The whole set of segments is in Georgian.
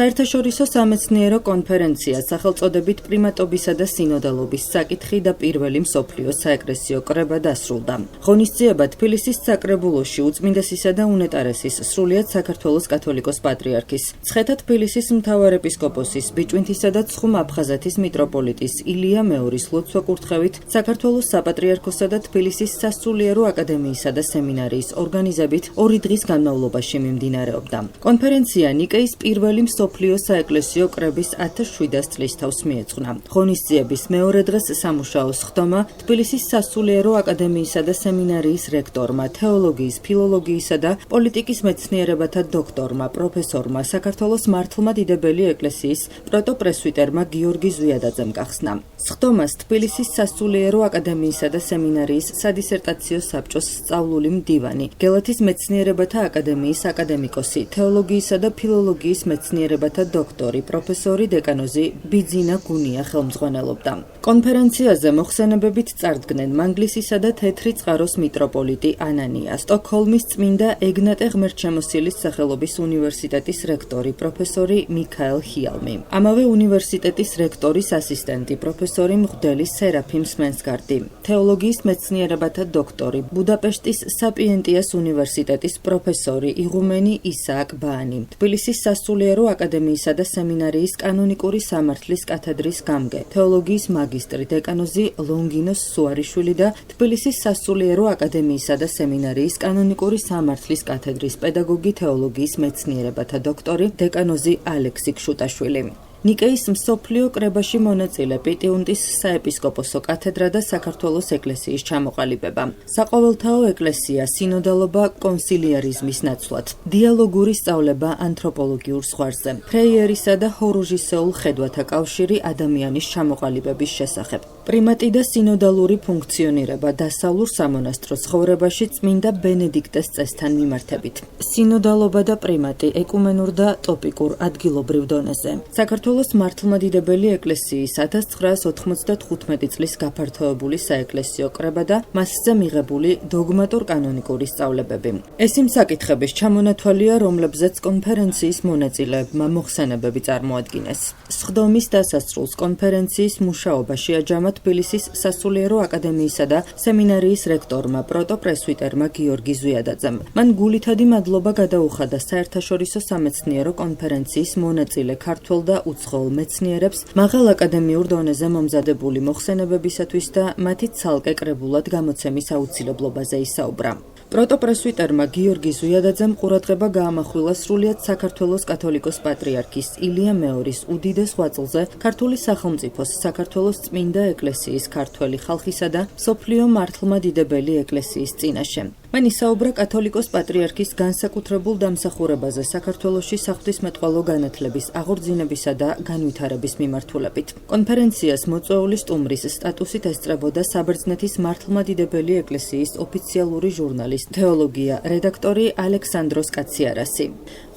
საერთაშორისო სამეცნიერო კონფერენცია სახელწოდებით პრიმატობისა და სინოდალობის საკითხი და პირველი მსოფლიო საეკლესიო კრება დასრულდა. ღონისძიება თბილისის საკრებულოში უწმინდესისა და უნეტარესის სრულიად საქართველოს კათოლიკოს პატრიარქის, ცხეთა თბილისის მთავარეპისკოპოსის, ბიჭვინთისა და ცხუმ აფხაზეთის მიტროპოლიტის ილია მეორის ლოცვა-კურთხევით საქართველოს საპატრიარქოსა და თბილისის სასულიერო აკადემიისა და სემინარიის ორგანიზებით 2 დღის განმავლობაში მიმდინარეობდა. კონფერენცია ნიკეის პირველი მსოფლიო საეკლესიო კრების 1700 წლის თავს მიეძღვნა. ღონისძიების მეორე დღეს სამუშაო სხდომა თბილისის სასულიერო აკადემიისა და სემინარიის რექტორმა, თეოლოგიის, ფილოლოგიისა და პოლიტიკის მეცნიერებათა დოქტორმა, პროფესორმა, საქართველოს მართლმადიდებელი ეკლესიის პროტოპრესვიტერმა გიორგი ზვიადაძემ გახსნა. სხდომას თბილისის სასულიერო აკადემიისა და სემინარიის სადისერტაციო საბჭოს სწავლული მდივანი, გელათის მეცნიერებათა აკადემიის აკადემიკოსი, თეოლოგიისა და ფილოლოგიის მეცნიერებათა დოქტორი, პროფესორი დეკანოზი ბიძინა გუნია ხელმძღვანელობდა. კონფერენციაზე მოხსენებებით წარდგნენ მანგლისისა და თეთრი წყაროს მიტროპოლიტი ანანია, სტოკჰოლმის წმინდა ეგნატე ღმერთშემოსილის სახელობის უნივერსიტეტის რექტორი, პროფესორი მიქაელ ჰიალმი, ამავე უნივერსიტეტის რექტორის ასისტენტი, პროფესორი მღვდელი სერაფიმ სმენსგარდი, თეოლოგიის მეცნიერებათა დოქტორი, ბუდაპეშტის საპიენტიას უნივერსიტეტის პროფესორი, იღუმენი ისააკ ბაანი, თბილისის სასულიერო აკადემიისა და სემინარიის კანონიკური სამართლის კათედრის გამგე, თეოლოგიის მაგისტრი, დეკანოზი ლონგინოს სუარიშვილი და თბილისის სასულიერო აკადემიისა და სემინარიის კანონიკური სამართლის კათედრის პედაგოგი, თეოლოგიის მეცნიერებათა დოქტორი, დეკანოზი ალექსი ქშუტაშვილი. ნიკეის მსოფლიო კრებაში მონაწილე პიტიუნტის საეპისკოპოსო კათედრა და საქართველოს ეკლესიის ჩამოყალიბება. საყოველთაო ეკლესია, სინოდალობა კონსილიარიზმის ნაცვლად, დიალოგური სწავლება ანთროპოლოგიურ ზღვარზე, ფრეიერისა და ჰორუჟისეულ ხედვათა კავშირი ადამიანის ჩამოყალიბების შესახებ. პრიმატი და სინოდალური ფუნქციონირება დასავლურ სამონასტრო ცხოვრებაში წმინდა ბენედიქტეს წესთან მიმართებით. სინოდალობა და პრიმატი ეკუმენურ და ტოპიკურ ადგილობრივ დონეზე. საქართველოს მართლმადიდებელი ეკლესიის 1995 წლის გაფართოებული საეკლესიო კრება და მასზე მიღებული დოგმატურ-კანონიკური სწავლებები. ეს იმ საკითხების ჩამონათვალია, რომლებზეც კონფერენციის მონაწილეებმა მოხსენებები წარმოადგინეს. სხდომის დასასრულს კონფერენციის მუშაობა შეაჯამა თბილისის სასულიერო აკადემიისა და სემინარიის რექტორმა, პროტოპრესვიტერმა გიორგი ზვიადაძემ. მან გულითადი მადლობა გადაუხადა საერთაშორისო სამეცნიერო კონფერენციის მონაწილე ქართველ და უცხოელ მეცნიერებს მაღალ აკადემიურ დონეზე მომზადებული მოხსენებებისათვის და მათი ცალკე კრებულად გამოცემის აუცილებლობაზე ისაუბრა. პროტოპრესვიტერმა გიორგი ზვიადაძემ ყურადღება გაამახვილა სრულიად საქართველოს კათოლიკოს პატრიარქის ილია მეორის უდიდეს ღვაწლზე ქართული სახელმწიფოს, საქართველოს წმინდა ეკლესიის, ქართველი ხალხისა და მსოფლიო მართლმადიდებელი ეკლესიის წინაშე. მან ისაუბრა კათოლიკოს პატრიარქის განსაკუთრებულ დამსახურებაზე საქართველოში საღვთისმეტყველო განათლების აღორძინებისა და განვითარების მიმართულებით. კონფერენციას მოწვეული სტუმრის სტატუსით ესწრებოდა საბერძნეთის მართლმადიდებელი ეკლესიის ოფიციალური ჟურნალის თეოლოგია რედაქტორი ალექსანდროს კაციარასი.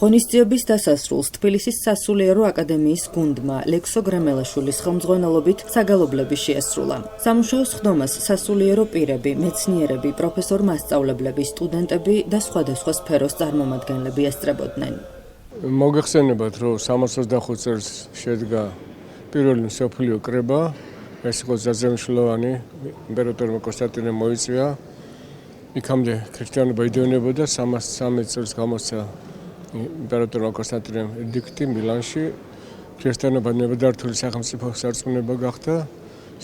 ღონისძიების დასასრულს თბილისის სასულიერო აკადემიის გუნდმა ლექსო გრამელაშვილის ხელმძღვანელობით საგალობლები შეასრულა. სამუშაო სხდომას სასულიერო პირები, მეცნიერები, პროფესორ-მასწავლებლები, სტუდენტები და სხვადასხვა სფეროს წარმომადგენლები ესწრებოდნენ. მოგეხსენებათ, რომ 325 წელს შედგა პირველი მსოფლიო კრება, ეს იყო ძალზედ იმპერატორმა კონსტანტინემ მოიწვია. იქამდე ქრისტიანობა იდევნებოდა, 313 წელს გამოსცა იმპერატორმა კონსტანტინემ ედიქტი მილანში, ქრისტიანობა ნებადართული სახელმწიფო სარწმუნება გახდა.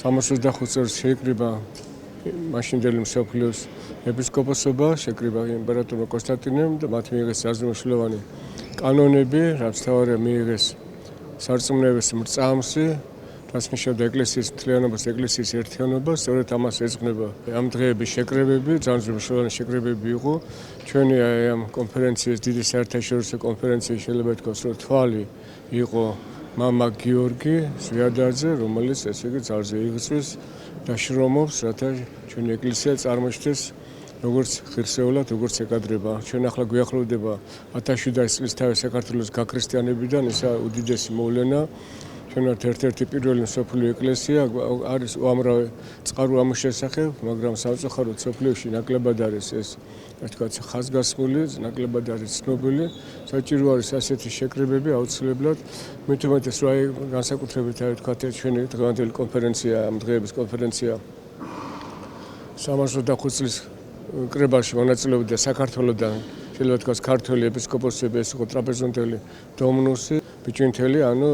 325 წელს შეიკრიბა მაშინდელი მსოფლიოს ეპისკოპოსობა, შეკრიბა იმპერატორმა კონსტანტინემ და მათ მიიღეს საზრდოშლოვანი კანონები, რაც თავარია მიიღეს სარწმუნოების მრწამსი, რაც ნიშნავდა ეკლესიის მთლიანობას, ეკლესიის ერთიანობას, სწორედ ამას ეძღვნება ამ დღეების შეკრებები, ძალზედ შეკრებები იყო. ჩვენი ამ კონფერენციის დიდი საერთაშორისო კონფერენციის შეიძლება ითქვას, რომ თვალი იყო მამა გიორგი ზვიადაძე, რომელიც ესე იგი ძალზედ იღწვის და შრომობს, რათა ჩვენი ეკლესია წარმოჩნდეს როგორც ღირსეულად, როგორც ეკადრება. ჩვენ ახლა გვიახლოვდება 1700 წლის თავი საქართველოს გაქრისტიანებიდან, ისა უდიდესი მოვლენა. ჩვენად ერთ-ერთი პირველი მსოფლიო ეკლესია არის უამრავი წყარო ამის შესახებ, მაგრამ სამწუხაროდ მსოფლიოში ნაკლებად არის ეს თქვათ ხაზგასმული, ნაკლებად არის ცნობილი. საჭირო არის ასეთი შეკრებები აუცილებლად. მით უმეტეს რომ აი განსაკუთრებით აი თქვათ ჩვენი დღევანდელი კონფერენცია, ამ დღეების კონფერენცია 325 წლის კრებაში მონაწილეობდა საქართველოსთან, შეიძლება თქვას ქართველი ეპისკოპოსები, ეს იყო ტრაპეზონტელი დომნუსი, ბიჭვინთელი, ანუ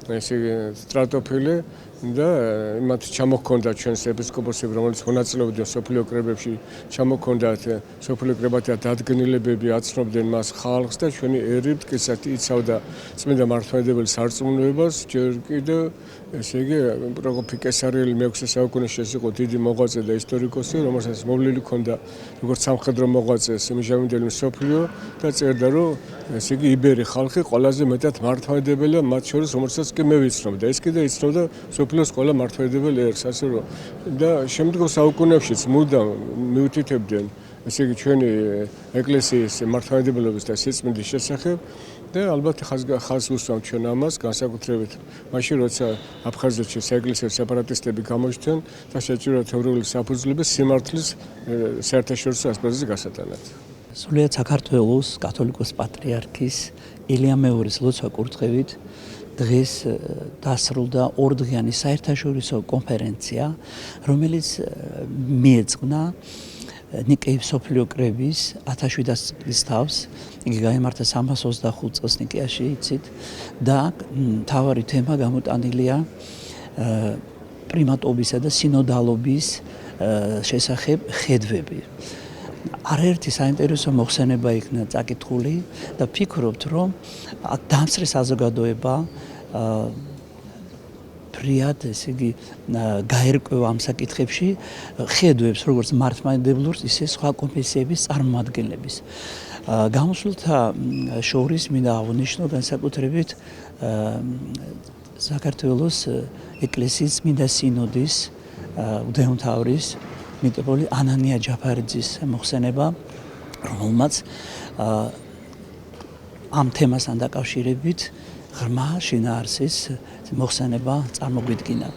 ესე სტრატოფილი და მათ ჩამოჰქონდათ ჩვენს ეპისკოპოსებს, რომელიც მონაწილეობდნენ სოფლიო კრებებში, ჩამოჰქონდათ სოფლიო კრებათა დადგენილებები, აცნობდნენ მას ხალხს და ჩვენი ერი მტკიცად იცავდა წმინდა მართლმადიდებელი სარწმუნოებას, ჯერ კიდევ ესე იგი პროკოფი კესარიელი მე-6 საუკუნეში ეს იყო დიდი მოღვაწე და ისტორიკოსი, რომელსაც მოვლილი ჰქონდა როგორც სამხედრო მოღვაწეს იმჟამინდელი მსოფლიო და წერდა რომ ესე იგი იბერი ხალხი ყველაზე მეტად მართლმადიდებელია მათ შორის, რომელსაც კი მე ვიცნობ და ეს კიდე იცნობდა სოფლიოს ყველა მართლმადიდებელი ერს, ასე რომ და შემდგომ საუკუნეებშიც მუდამ მიუთითებდნენ ესე იგი ჩვენი ეკლესიის მართლმადიდებლობის და სიწმინდის შესახებ და ალბათ ხაზს უსვამთ ჩვენ ამას, განსაკუთრებით მაშინ, როცა აფხაზეთში საეკლესიო სეპარატისტები გამოჩნდნენ და შეჭირა თეორიული საფუძვლების სიმართლის საერთაშორისო ასპარეზზე გასატანად. სრულიად საქართველოს კათოლიკოს პატრიარქის ილია მეორის ლოცვა კურთხევით დღეს დასრულდა ორდღიანი საერთაშორისო კონფერენცია, რომელიც მიეძღვნა ნიკეის მსოფლიო კრების 1700 წლის თავს. იგი გაიმართა 325 წელს ნიკეაში, იცით, და მთავარი თემა გამოტანილია პრიმატობისა და სინოდალობის შესახებ ხედვები. არაერთი საინტერესო მოხსენება იქნა წაკითხული და ფიქრობთ, რომ დამსწრე საზოგადოება ფრიად, ესე იგი, გაერკვევა ამ საკითხებში ხედვებს, როგორც მართლმადიდებლურს, ისე სხვა კონფესიების წარმომადგენლების. გამოსვლთა შორის მინდა აღვნიშნო განსაკუთრებით საქართველოს ეკლესიის წმინდა სინოდის უდეომთავრის მიტროპოლიტ ანანია ჯაფარიძის მოხსენება, რომელმაც ამ თემასთან დაკავშირებით ღრმა შინაარსის მოხსენება წარმოგვიდგინა.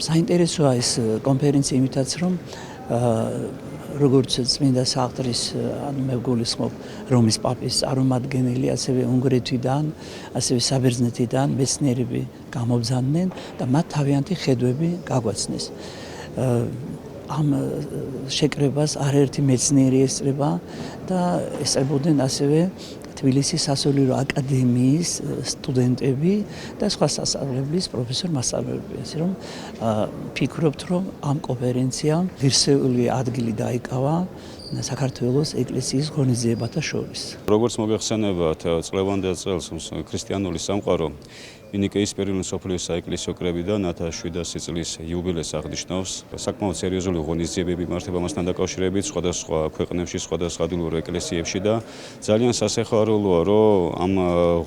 საინტერესოა ეს კონფერენცია იმითაც, რომ როგორც წმინდა საყდრის, ანუ მე ვგულისხმობ რომის პაპის წარმომადგენელი, ასევე უნგრეთიდან, ასევე საბერძნეთიდან მეცნიერები გამობრძანდნენ და მათ თავიანთი ხედვები გაგვაცნეს. ამ შეკრებას არაერთი მეცნიერი ესწრება და ესწრებოდნენ ასევე თბილისის სასულიერო აკადემიის სტუდენტები და სხვა სასწავლებლის პროფესორ-მასწავლებლები. ასე რომ ფიქრობთ, რომ ამ კონფერენციამ ღირსეული ადგილი დაიკავა საქართველოს ეკლესიის ღონისძიებათა შორის. როგორც მოგეხსენებათ, წლევანდელ წელს ქრისტიანული სამყარო ნიკეის პირველი მსოფლიო საეკლესიო კრებიდან 1700 წლის იუბილეს აღნიშნავს. საკმაოდ სერიოზული ღონისძიებები იმართება მასთან დაკავშირებით სხვადასხვა ქვეყნებში, სხვადასხვა ადგილობრივ ეკლესიებში და ძალიან სასიხარულოა, რომ ამ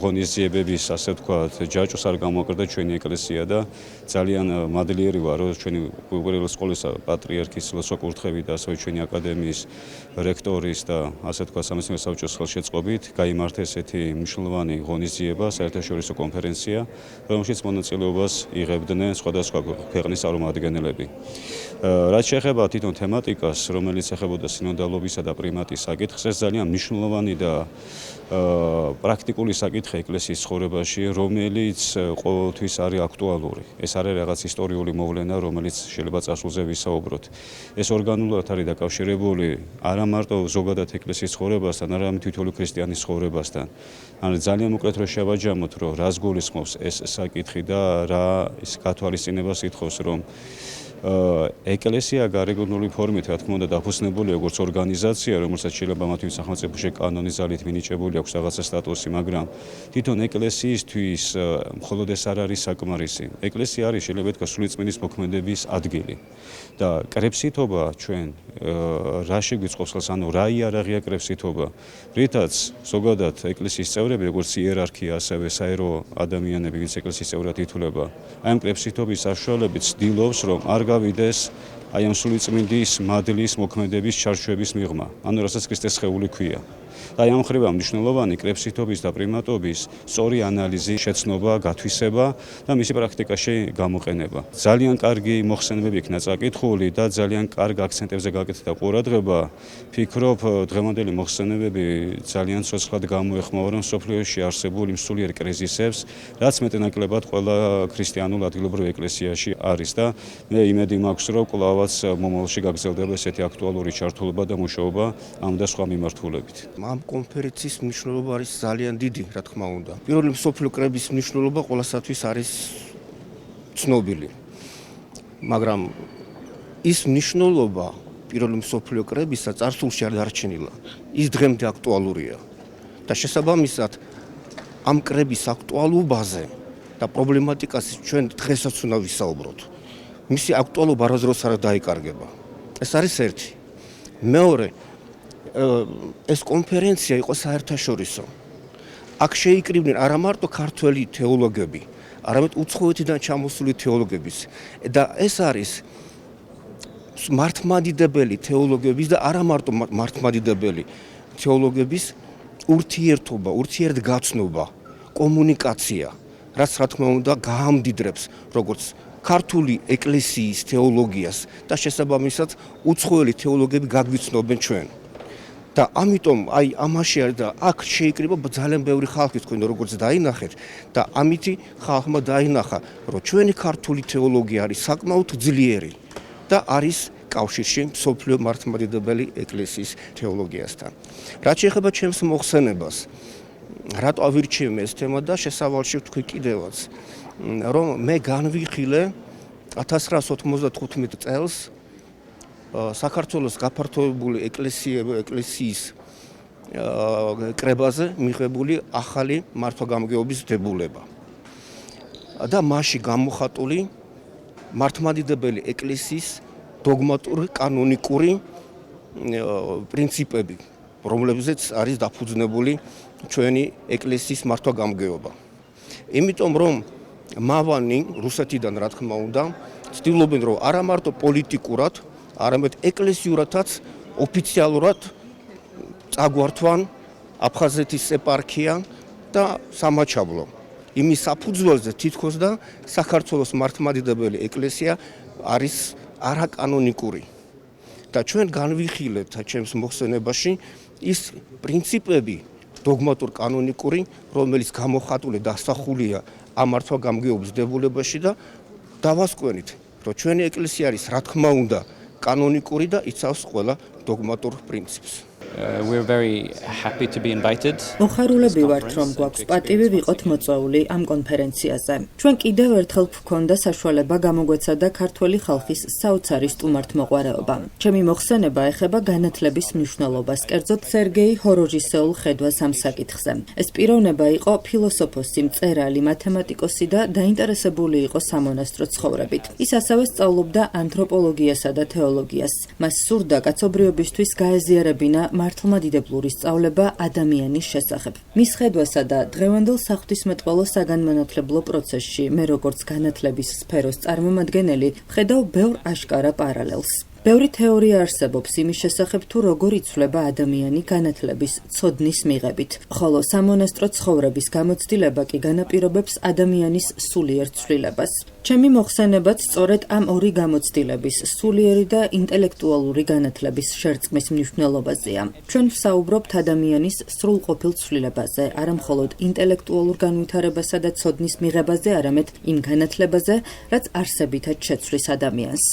ღონისძიებების, ასე ვთქვათ, ჯაჭვს არ გამოკრდა ჩვენი ეკლესია და ძალიან მადლიერი ვარ, რომ ჩვენი უპირველეს ყოვლისა პატრიარქის ლოცვა კურთხევით და ასევე ჩვენი აკადემიის რექტორის და ასე ვთქვათ, სამეცნიერო საბჭოს ხელშეწყობით გაიმართა ესეთი მნიშვნელოვანი ღონისძიება, საერთაშორისო კონფერენცია, რომელშიც მონაწილეობას იღებდნენ სხვადასხვა ქვეყნის წარმომადგენლები. რაც შეეხება თვითონ თემატიკას, რომელიც ეხებოდა სინოდალობისა და პრიმატის საკითხს, ეს ძალიან მნიშვნელოვანი და პრაქტიკული საკითხი ეკლესიის ცხოვრებაში, რომელიც ყოველთვის არის აქტუალური. ეს არის რაღაც ისტორიული მოვლენა, რომელიც შეიძლება წარსულზე ვისაუბროთ. ეს ორგანულად არის დაკავშირებული არა მარტო ზოგადად ეკლესიის ცხოვრებასთან, არამედ თითოეული ქრისტიანის ცხოვრებასთან. ანუ ძალიან უკეთ რო შევაჯამოთ, რომ რას გულისხმობს ეს საკითხი და რა ის გათვალისწინებას ითხოვს, რომ ეკლესია გარეგნული ფორმით, რა თქმა უნდა, დაფუძნებული როგორც ორგანიზაცია, რომელსაც შეიძლება მათთვის სახელმწიფოში კანონის ძალით მინიჭებული აქვს რაღაცა სტატუსი, მაგრამ თვითონ ეკლესიისთვის მხოლოდ ეს არ არის საკმარისი. ეკლესია არის შეიძლება ითქვას სულიწმინდის მოქმედების ადგილი. და კრებსითობა ჩვენ რა შეგვიწყობს ხელს, ანუ რა იარაღია კრებსითობა, რითაც ზოგადად ეკლესიის წევრები, როგორც იერარქია, ასევე საერო ადამიანები, ვინც ეკლესიის წევრად ითვლება, აი ამ კრებსითობის საშუალებით ცდილობს, რომ არ გავიდეს აი ამ სულიწმინდის მადლის მოქმედების ჩარჩოების მიღმა, ანუ რასაც ქრისტეს სხეული ქვია. და ამ ხრივა მნიშვნელოვანი კრებსითობის და პრიმატობის სწორი ანალიზი, შეცნობა, გათვისება და მისი პრაქტიკაში გამოყენება. ძალიან კარგი მოხსენებები იქნა წაკითხული და ძალიან კარგ აქცენტებზე გაკეთდა ყურადღება. ფიქრობ, დღევანდელი მოხსენებები ძალიან ცოცხლად გამოეხმაურა მსოფლიოში არსებულ იმ სულიერ კრიზისებს, რაც მეტნაკლებად ყველა ქრისტიანულ ადგილობრივ ეკლესიაში არის და მე იმედი მაქვს, რომ კვლავაც მომავალში გაგრძელდება ესეთი აქტუალური ჩართულობა და მუშაობა ამ და სხვა მიმართულებით. ამ კონფერენციის მნიშვნელობა არის ძალიან დიდი, რა თქმა უნდა. პირველი მსოფლიო კრების მნიშვნელობა ყველასათვის არის ცნობილი. მაგრამ ის მნიშვნელობა პირველი მსოფლიო კრებისა წარსულში არ დარჩენილა. ის დღემდე აქტუალურია. და შესაბამისად ამ კრების აქტუალობაზე და პრობლემატიკაზე ჩვენ დღესაც უნდა ვისაუბროთ. მისი აქტუალობა არასდროს არ დაიკარგება. ეს არის ერთი. მეორე, ეს კონფერენცია იყო საერთაშორისო. აქ შეიკრიბნენ არა მარტო ქართველი თეოლოგები, არამედ უცხოეთიდან ჩამოსული თეოლოგების და ეს არის მართლმადიდებელი თეოლოგების და არა მარტო მართლმადიდებელი თეოლოგების ურთიერთობა, ურთიერთგაცნობა, კომუნიკაცია, რაც რა თქმა უნდა გაამდიდრებს როგორც ქართული ეკლესიის თეოლოგიას და შესაბამისად უცხოელი თეოლოგები გაგვიცნობენ ჩვენ. და ამიტომ აი ამაში არის და აქ შეიკრიბა ძალიან ბევრი ხალხი თქვენ როგორც დაინახეთ და ამითი ხალხმა დაინახა, რომ ჩვენი ქართული თეოლოგია არის საკმაოდ ძლიერი და არის კავშირში მსოფლიო მართლმადიდებელი ეკლესიის თეოლოგიასთან. რაც შეეხება ჩემს მოხსენებას, რატო ავირჩიე ეს თემა და შესავალში ვთქვი კიდევაც, რომ მე განვიხილე 1995 წელს საქართველოს გაფართოებული ეკლესიის კრებაზე მიღებული ახალი მართვა-გამგეობის დებულება. და მასში გამოხატული მართლმადიდებელი ეკლესიის დოგმატური კანონიკური პრინციპები, რომლებზეც არის დაფუძნებული ჩვენი ეკლესიის მართვა-გამგეობა. იმიტომ რომ მავანი რუსეთიდან რა თქმა უნდა ცდილობენ რომ არა მარტო პოლიტიკურად, არამედ ეკლესიურადაც ოფიციალურად წაგვართვან აფხაზეთის ეპარქია და სამაჩაბლო. იმის საფუძველზე თითქოს და საქართველოს მართლმადიდებელი ეკლესია არის არაკანონიკური. და ჩვენ განვიხილებთ ჩემს მოხსენებაში ის პრინციპები დოგმატურ კანონიკური, რომელიც გამოხატული დასახულია ამ მართვა-გამგეობის დებულებაში და დავასკვენით, რომ ჩვენი ეკლესია არის რა თქმა უნდა კანონიკური და იცავს ყველა დოგმატურ პრინციპს. We're very happy to be invited. მოხარულები ვართ, რომ გვაქვს პატივი ვიყოთ მოწვეული ამ კონფერენციაზე. ჩვენ კიდევ ერთხელ გვქონდა საშუალება გამოგვეცადა ქართველი ხალხის საოცარი სტუმართმოყვარეობა. ჩემი მოხსენება ეხება განათლების მნიშვნელობას, კერძოდ სერგეი ჰოროჟისეულ ხედვას ამ საკითხზე. ეს პიროვნება იყო ფილოსოფოსი, მწერალი, მათემატიკოსი და დაინტერესებული იყო სამონასტრო ცხოვრებით. ის ასევე სწავლობდა ანთროპოლოგიასა და თეოლოგიას. მას სურდა კაცობრიობისთვის გაეზიარებინა მართლმადიდებლური სწავლება ადამიანის შესახებ. მის ხედვასა და დღევანდელ საღვთისმეტყველო საგანმანათლებლო პროცესში მე როგორც განათლების სფეროს წარმომადგენელი ვხედავ ბევრ აშკარა პარალელს. ბევრი თეორია არსებობს იმის შესახებ თუ როგორ იცვლება ადამიანი განათლების ცოდნის მიღებით, ხოლო სამონასტრო ცხოვრების გამოცდილება კი განაპირობებს ადამიანის სულიერ ცვლილებას. ჩემი მოხსენებაც სწორედ ამ ორი გამოცდილების, სულიერი და ინტელექტუალური განათლების შერწყმის მნიშვნელობაზეა. ჩვენ ვსაუბრობთ ადამიანის სრულყოფილ ცვლილებაზე, არა მხოლოდ ინტელექტუალურ განვითარებასა და ცოდნის მიღებაზე, არამედ იმ განათლებაზე, რაც არსებითად შეცვლის ადამიანს.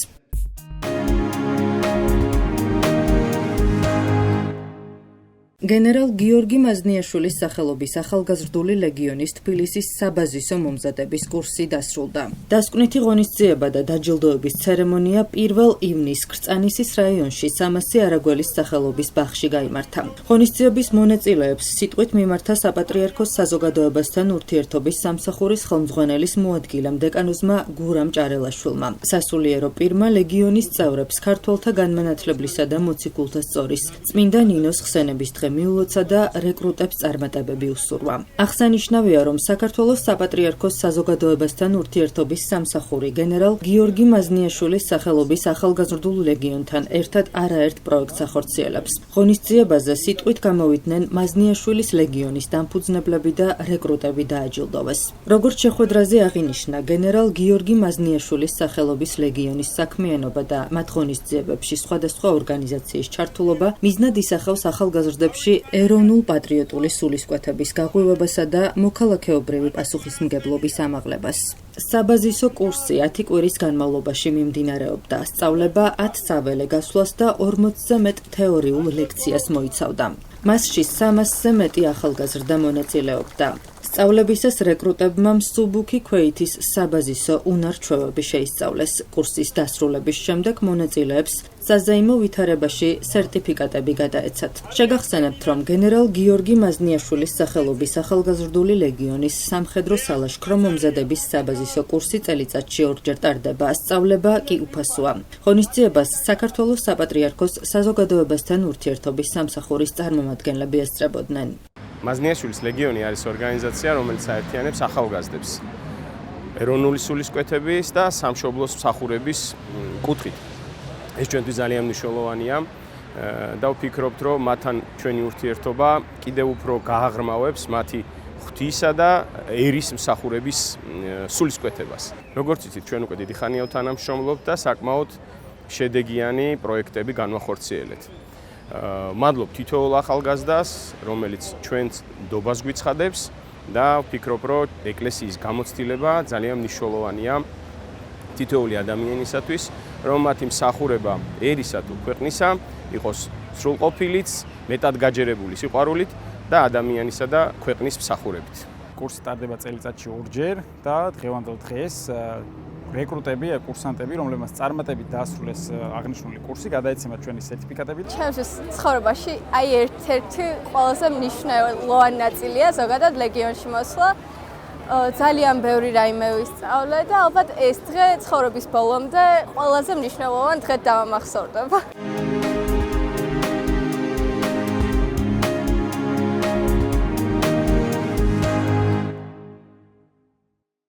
გენერალ გიორგი მაზნიაშვილის სახელობის ახალგაზრდული ლეგიონის თბილისის საბაზისო მომზადების კურსი დასრულდა. დასკვნითი ღონისძიება და დაჯილდოების ცერემონია 1 ივნისს ქრწანისის რაიონში 300 არაგველის სახელობის ბაღში გაიმართა. ღონისძიების მონაწილეებს სიტყვით მიმართა საპატრიარქოს საზოგადოებასთან ურთიერთობის სამსახურის ხელმძღვანელის მოადგილემ დეკანოზმა გურამ ჭარელაშვილმა. სასულიერო პირმა ლეგიონის წევრებს ქართველთა განმანათლებლისა და მოციქულთა სწორის წმინდა ნინოს ხსენების დღე მიულოცა და რეკრუტებს წარმატებები უსურვა. აღსანიშნავია, რომ საქართველოს საპატრიარქოს საზოგადოებასთან ურთიერთობის სამსახური გენერალ გიორგი მაზნიაშვილის სახელობის ახალგაზრდულ ლეგიონთან ერთად არაერთ პროექტს ახორციელებს. ღონისძიებაზე სიტყვით გამოვიდნენ მაზნიაშვილის ლეგიონის დამფუძნებლები და რეკრუტები დააჯილდოვეს. როგორც შეხვედრაზე აღინიშნა, გენერალ გიორგი მაზნიაშვილის სახელობის ლეგიონის საქმიანობა და მათ ღონისძიებებში სხვადასხვა ორგანიზაციის ჩართულობა მიზნად ისახავს ახალგაზრდებში ეროვნულ-პატრიოტული სულისკვეთების გაღვივებასა და მოქალაქეობრივი პასუხისმგებლობის ამაღლებას. საბაზისო კურსი 10 კვირის განმავლობაში მიმდინარეობდა. სწავლება 10 საველე გასვლას და 40-ზე მეტ თეორიულ ლექციას მოიცავდა. მასში 300-ზე მეტი ახალგაზრდა მონაწილეობდა. სწავლებისას რეკრუტებმა მსუბუქი ქვეითის საბაზისო უნარ-ჩვევები შეისწავლეს. კურსის დასრულების შემდეგ მონაწილეებს საზეიმო ვითარებაში სერტიფიკატები გადაეცათ. შეგახსენებთ, რომ გენერალ გიორგი მაზნიაშვილის სახელობის ახალგაზრდული ლეგიონის სამხედრო სალაშქრო მომზადების საბაზისო კურსი წელიწადში 2-ჯერ ტარდება. სწავლება კი უფასოა. ღონისძიებას საქართველოს საპატრიარქოს საზოგადოებასთან ურთიერთობის სამსახურის წარმომადგენლები ესწრებოდნენ. მაზნიაშვილის ლეგიონი არის ორგანიზაცია, რომელიც აერთიანებს ახალგაზრდებს ეროვნული სულისკვეთების და სამშობლოს მსახურების კუთხით. ეს ჩვენთვის ძალიან მნიშვნელოვანია და ვფიქრობთ, რომ მათთან ჩვენი ურთიერთობა კიდევ უფრო გააღრმავებს მათი ღვთისა და ერის მსახურების სულისკვეთებას. როგორც იცით, ჩვენ უკვე დიდი ხანია თანამშრომლობთ და საკმაოდ შედეგიანი პროექტები განვახორციელეთ. მადლობ თითოეულ ახალგაზრდას, რომელიც ჩვენს ნდობას გვიცხადებს და ვფიქრობ, რომ ეკლესიის გამოცდილება ძალიან მნიშვნელოვანია თითოეული ადამიანისათვის, რომ მათი მსახურება ერისა თუ ქვეყნისა იყოს სრულყოფილიც, მეტად გაჯერებული სიყვარულით და ადამიანისა და ქვეყნის მსახურებით. კურსი ტარდება წელიწადში 2-ჯერ და დღევანდელ დღეს რეკრუტები, კურსანტები, რომლებმაც წარმატებით დაასრულეს აღნიშნული კურსი, გადაეცემათ ჩვენი სერტიფიკატები. ჩემთვის ცხოვრებაში ერთ-ერთი ყველაზე მნიშვნელოვანი ნაწილია ზოგადად ლეგიონში მოსვლა. ძალიან ბევრი რაიმე ვისწავლე და ალბათ ეს დღე ცხოვრების ბოლომდე ყველაზე მნიშვნელოვანი დღედ დავამახსოვრდება.